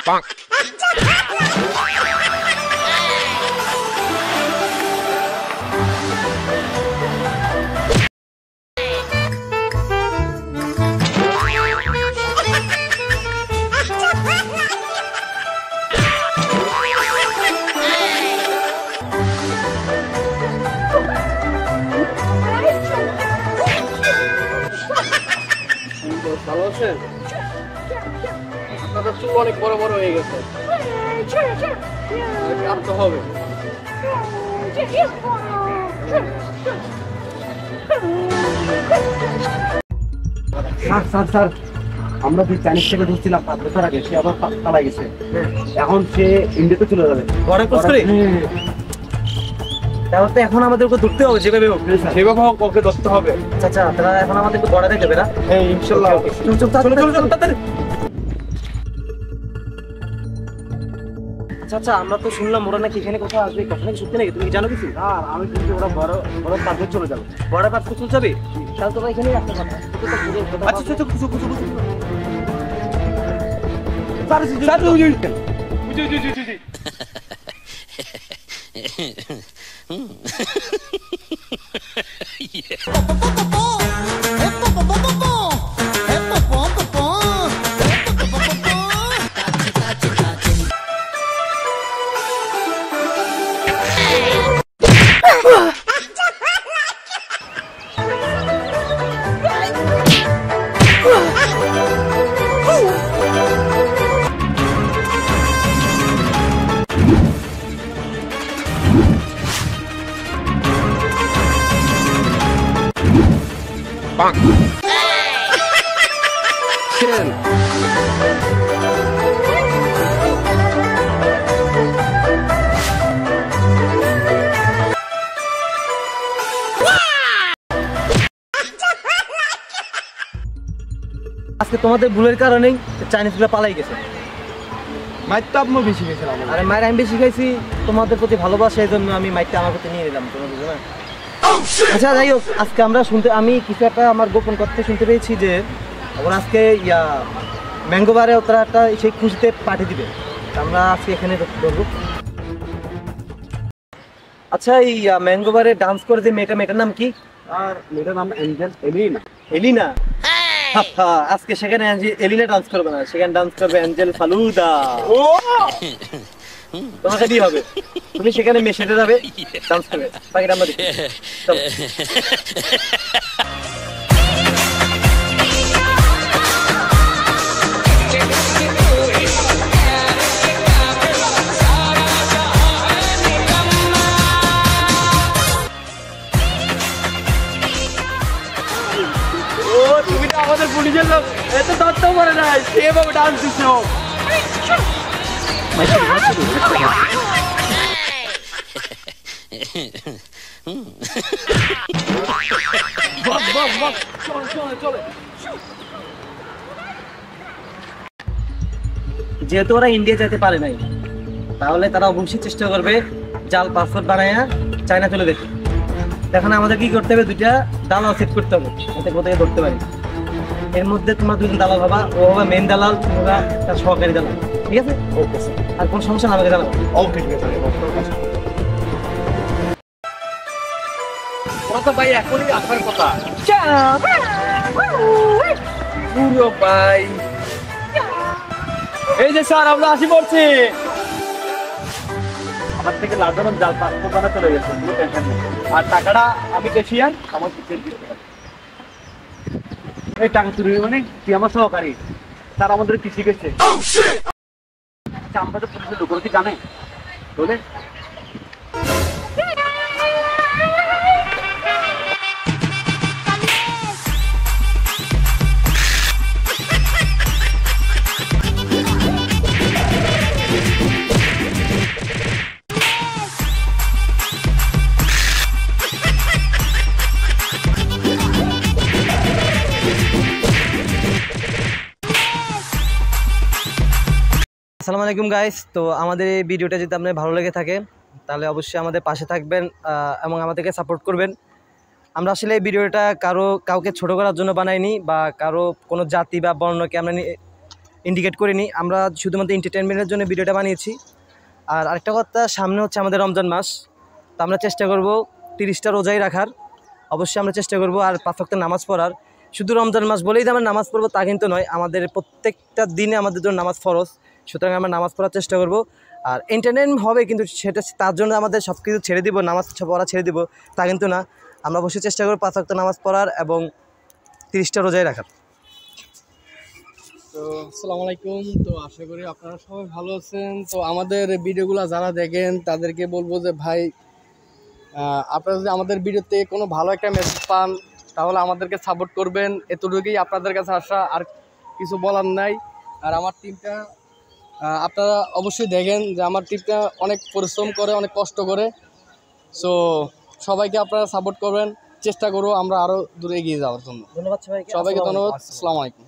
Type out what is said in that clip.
ভালো আছেন? আপনাদের চুল অনেক বড় বড় হয়ে গেছে, কাটতে হবে। স্যার আমরা যে চাইনিজ থেকে ঢুকছিলাম 5 বছর আগে, সে আবার পালাই গেছে। এখন সে ইন্ডিয়াতে চলে যাবে। তাহলে তো এখন আমাদেরকে ধরতে হবে, যেভাবে হোক সেভাবে হোক ওকে ধরতে হবে। আচ্ছা তারা এখন আমাদেরকে ধরা দেবে না? হ্যাঁ ইনশাআল্লাহ। আচ্ছা আমরা তো শুনলাম ওরা নাকি এখানে কোথাও আসবে, কখনো সত্যি নাকি? তুমি কি জানো কিছু? আর আমি কিন্তু ওরা বড় বড় পার্কে চলে যাবে। বড় পার্কে চলে যাবে? তাহলে তোমরা এখানেই রাখতে পারো। আচ্ছা আজকে তোমাদের ভুলের কারণেই চাইনিজগুলো পালাই গেছে। মাইরটা আপনি বেশি গেছিলাম। আরে মায়ের আমি বেশি খাইছি, তোমাদের প্রতি ভালোবাসা, এই জন্য আমি মাইরটা আমার প্রতি নিয়ে নিলাম, তোমরা বুঝো না? আচ্ছা যাই হোক, আজকে আমরা আমি কিছু একটা আমার গোপন কথা শুনতে পেয়েছি যে ওরা আজকে ম্যাঙ্গো বারে ওরা একটা সেই খুশিতে পার্টি দিবে। আমরা আজকে এখানে ধরবো। আচ্ছা এই ম্যাঙ্গো বারে ডান্স করে যে মেয়েটার নাম কি? আর মেয়েটার নাম এঞ্জেল, এলিনা। এলিনা? আজকে সেখানে এলিনা ডান্স করবে না, সেখানে ডান্স করবে অ্যাঞ্জেল ফালুদা। তোমাকে দিয়ে হবে, তুমি সেখানে মেশাতে যাবে, ডান্স করবে, বাকিটা আমরা দেখি। তুমি তো আমাদের পুলিশের লোক, এত তথ্য করে নাই, সেভাবে ডান্স দিচ্ছ। যেহেতু ওরা ইন্ডিয়া যেতে পারে নাই, তাহলে তারা অবশ্যই চেষ্টা করবে জাল পাসপোর্ট বানায়া চায়না চলে যেতে। এখন আমাদের কি করতে হবে, দুইটা দালাল সেট করতে হবে যাতে কোথায় ধরতে পারি। এর মধ্যে তোমরা দুজন দালাল ভাবা, ও হবে মেন দালাল, তোমরা একটা সহকারী দালাল, ঠিক আছে? ওকে স্যার, আর কোনো সমস্যা না আমাকে জানাবো। ওকে ঠিক আছে। ওরা তো ভাই এখনই আসার কথা। পুরো ভাই এই যে স্যার আমরা আসি পড়ছি। আমার থেকে লাগানো জাল পাসপোর্ট বানা চলে গেছে, কোনো টেনশন নেই। আর টাকাটা আমি ক্যাশিয়ার, আমার পিছিয়ে দিতে পারে। এই টাকা চুরি মানে তুই আমার সহকারী, স্যার আমাদের কি শিখেছে? আমরা তো পুলিশের লোকেরা কি জানে বলে? আসসালামু আলাইকুম গাইস। তো আমাদের এই ভিডিওটা যদি আপনাদের ভালো লেগে থাকে তাহলে অবশ্যই আমাদের পাশে থাকবেন এবং আমাদেরকে সাপোর্ট করবেন। আমরা আসলে এই ভিডিওটা কাউকে ছোট করার জন্য বানাইনি বা কারো কোনো জাতি বা বর্ণকে আমরা ইন্ডিকেট করিনি, আমরা শুধুমাত্র এন্টারটেনমেন্টের জন্য ভিডিওটা বানিয়েছি। আর আরেকটা কথা, সামনে হচ্ছে আমাদের রমজান মাস, তো আমরা চেষ্টা করব 30টা রোজাই রাখার, অবশ্যই আমরা চেষ্টা করব আর 5 ওয়াক্ত নামাজ পড়ার। শুধু রমজান মাস বলেই যে আমরা নামাজ পড়বো তা কিন্তু নয়, আমাদের প্রত্যেকটা দিনে আমাদের জন্য নামাজ ফরজ, সুতরাং আমরা নামাজ পড়ার চেষ্টা করব। আর এন্টারটেনমেন্ট হবে, কিন্তু সেটা তার জন্য আমাদের সব কিছু ছেড়ে দিব, নামাজ পড়া ছেড়ে দিব তা কিন্তু না, আমরা অবশ্যই চেষ্টা করব 5 ওয়াক্ত নামাজ পড়ার এবং 30টা রোজাই রাখার। তো আসসালামু আলাইকুম। তো আশা করি আপনারা সবাই ভালো আছেন। তো আমাদের ভিডিওগুলো যারা দেখেন তাদেরকে বলবো যে ভাই, আপনারা যদি আমাদের ভিডিওতে কোনো ভালো একটা মেসেজ পান তাহলে আমাদেরকে সাপোর্ট করবেন, এতটুকুই আপনাদের কাছে আসা, আর কিছু বলার নাই। আর আমার টিমটা আপনারা অবশ্যই দেখেন যে আমার টিমটা অনেক পরিশ্রম করে, অনেক কষ্ট করে। সো সবাইকে আপনারা সাপোর্ট করবেন, চেষ্টা করবো আমরা আরও দূরে এগিয়ে যাওয়ার জন্য। ধন্যবাদ সবাইকে ধন্যবাদ। আসসালামু আলাইকুম।